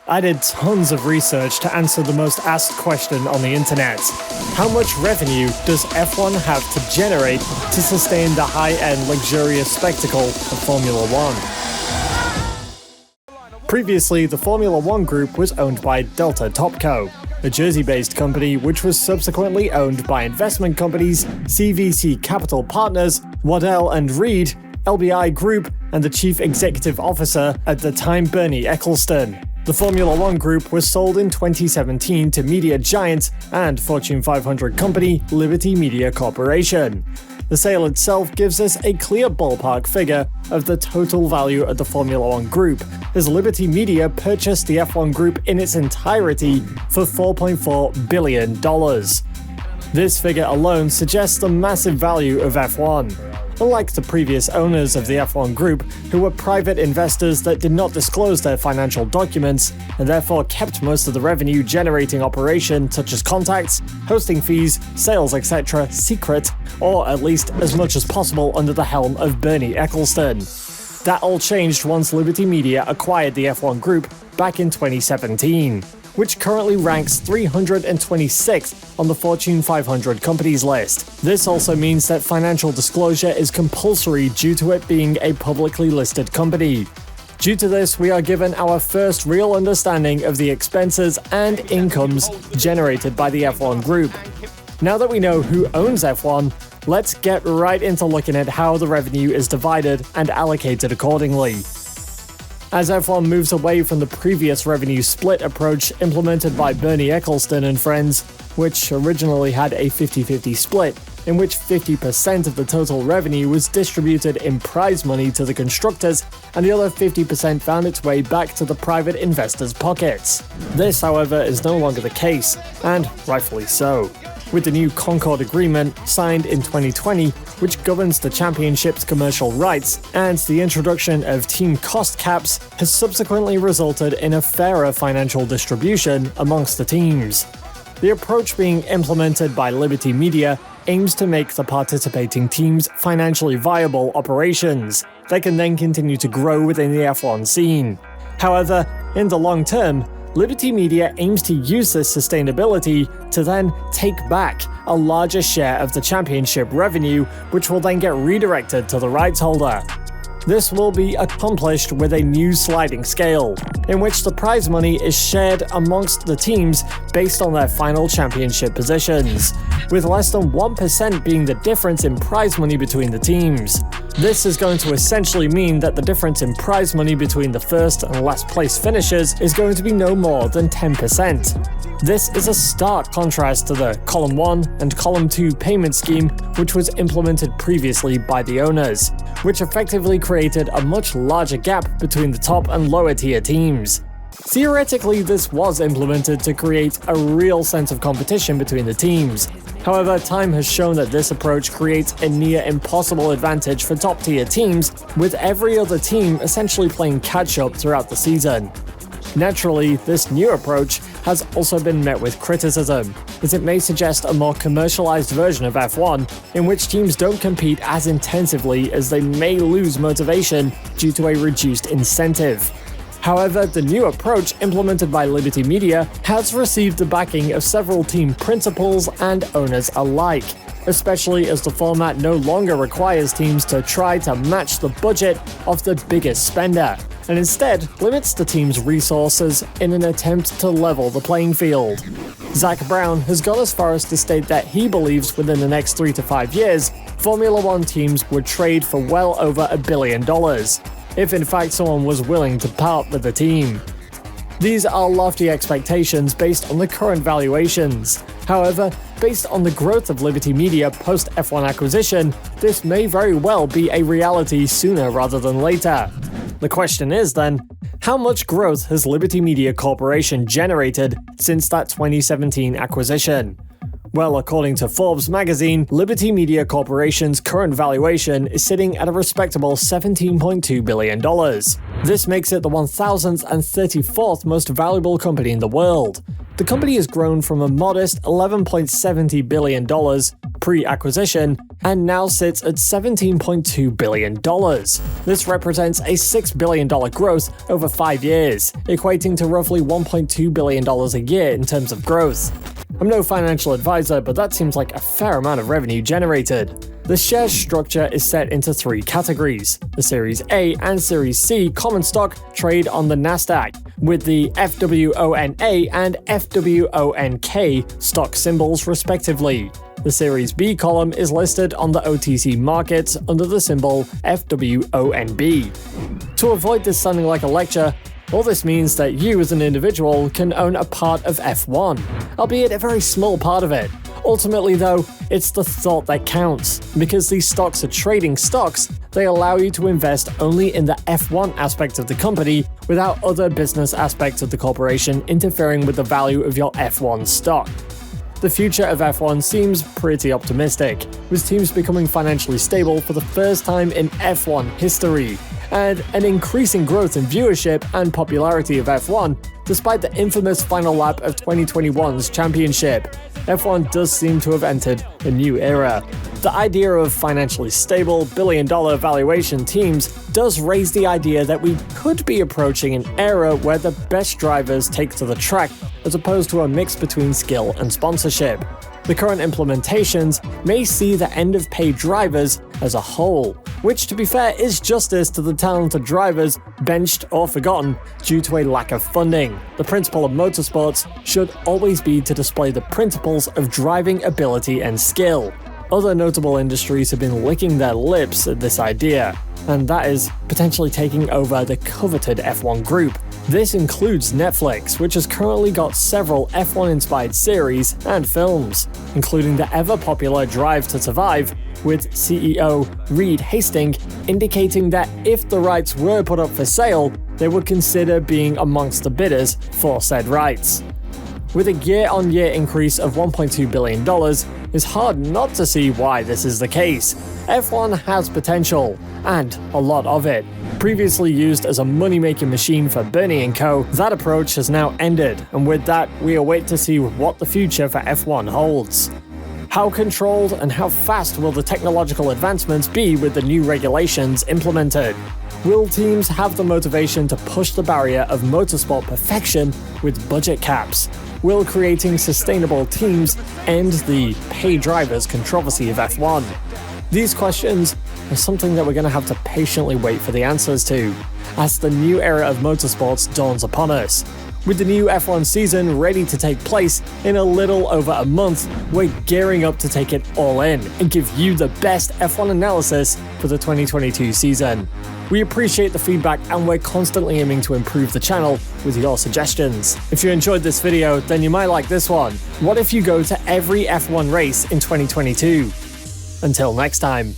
I did tons of research to answer the most asked question on the internet. How much revenue does F1 have to generate to sustain the high-end luxurious spectacle of Formula One? Previously, the Formula One group was owned by Delta Topco, a Jersey-based company which was subsequently owned by investment companies CVC Capital Partners, Waddell & Reed, LBI Group, and the chief executive officer at the time, Bernie Ecclestone. The Formula One group was sold in 2017 to media giant and Fortune 500 company Liberty Media Corporation. The sale itself gives us a clear ballpark figure of the total value of the Formula One group, as Liberty Media purchased the F1 group in its entirety for $4.4 billion. This figure alone suggests the massive value of F1. Unlike the previous owners of the F1 group, who were private investors that did not disclose their financial documents, and therefore kept most of the revenue-generating operation, such as contacts, hosting fees, sales, etc., secret, or at least as much as possible under the helm of Bernie Ecclestone. That all changed once Liberty Media acquired the F1 group back in 2017, which currently ranks 326th on the Fortune 500 companies list. This also means that financial disclosure is compulsory due to it being a publicly listed company. Due to this, we are given our first real understanding of the expenses and incomes generated by the F1 group. Now that we know who owns F1, let's get right into looking at how the revenue is divided and allocated accordingly. As F1 moves away from the previous revenue split approach implemented by Bernie Ecclestone and friends, which originally had a 50-50 split, in which 50% of the total revenue was distributed in prize money to the constructors, and the other 50% found its way back to the private investors' pockets. This, however, is no longer the case, and rightfully so. With the new Concord Agreement signed in 2020, which governs the championship's commercial rights, and the introduction of team cost caps has subsequently resulted in a fairer financial distribution amongst the teams. The approach being implemented by Liberty Media aims to make the participating teams financially viable operations that can then continue to grow within the F1 scene. However, in the long term, Liberty Media aims to use this sustainability to then take back a larger share of the championship revenue, which will then get redirected to the rights holder. This will be accomplished with a new sliding scale, in which the prize money is shared amongst the teams based on their final championship positions, with less than 1% being the difference in prize money between the teams. This is going to essentially mean that the difference in prize money between the first and last place finishers is going to be no more than 10%. This is a stark contrast to the Column 1 and Column 2 payment scheme, which was implemented previously by the owners, which effectively created a much larger gap between the top and lower tier teams. Theoretically, this was implemented to create a real sense of competition between the teams. However, time has shown that this approach creates a near impossible advantage for top-tier teams, with every other team essentially playing catch-up throughout the season. Naturally, this new approach has also been met with criticism, as it may suggest a more commercialized version of F1, in which teams don't compete as intensively as they may lose motivation due to a reduced incentive. However, the new approach implemented by Liberty Media has received the backing of several team principals and owners alike, especially as the format no longer requires teams to try to match the budget of the biggest spender, and instead limits the team's resources in an attempt to level the playing field. Zach Brown has gone as far as to state that he believes within the next 3 to 5 years, Formula One teams would trade for well over $1 billion, if in fact someone was willing to part with the team. These are lofty expectations based on the current valuations. However, based on the growth of Liberty Media post-F1 acquisition, this may very well be a reality sooner rather than later. The question is then, how much growth has Liberty Media Corporation generated since that 2017 acquisition? Well, according to Forbes magazine, Liberty Media Corporation's current valuation is sitting at a respectable $17.2 billion. This makes it the 1,034th most valuable company in the world. The company has grown from a modest $11.70 billion pre-acquisition and now sits at $17.2 billion. This represents a $6 billion growth over 5 years, equating to roughly $1.2 billion a year in terms of growth. I'm no financial advisor, but that seems like a fair amount of revenue generated. The share structure is set into 3 categories. The Series A and Series C common stock trade on the Nasdaq, with the FWONA and FWONK stock symbols respectively. The Series B column is listed on the OTC markets under the symbol FWONB. To avoid this sounding like a lecture, all this means that you as an individual can own a part of F1, albeit a very small part of it. Ultimately though, it's the thought that counts. Because these stocks are trading stocks, they allow you to invest only in the F1 aspect of the company without other business aspects of the corporation interfering with the value of your F1 stock. The future of F1 seems pretty optimistic, with teams becoming financially stable for the first time in F1 history, and an increasing growth in viewership and popularity of F1 despite the infamous final lap of 2021's championship. F1 does seem to have entered a new era. The idea of financially stable, billion-dollar valuation teams does raise the idea that we could be approaching an era where the best drivers take to the track as opposed to a mix between skill and sponsorship. The current implementations may see the end of paid drivers as a whole, which to be fair is justice to the talented drivers benched or forgotten due to a lack of funding. The principle of motorsports should always be to display the principles of driving ability and skill. Other notable industries have been licking their lips at this idea, and that is potentially taking over the coveted F1 group. This includes Netflix, which has currently got several F1-inspired series and films, including the ever-popular Drive to Survive, with CEO Reed Hastings indicating that if the rights were put up for sale, they would consider being amongst the bidders for said rights. With a year-on-year increase of $1.2 billion, it's hard not to see why this is the case. F1 has potential, and a lot of it. Previously used as a money-making machine for Bernie & Co., that approach has now ended, and with that, we await to see what the future for F1 holds. How controlled and how fast will the technological advancements be with the new regulations implemented? Will teams have the motivation to push the barrier of motorsport perfection with budget caps? Will creating sustainable teams end the pay drivers controversy of F1? These questions are something that we're going to have to patiently wait for the answers to, as the new era of motorsports dawns upon us. With the new F1 season ready to take place in a little over a month, we're gearing up to take it all in and give you the best F1 analysis for the 2022 season. We appreciate the feedback and we're constantly aiming to improve the channel with your suggestions. If you enjoyed this video, then you might like this one. What if you go to every F1 race in 2022? Until next time.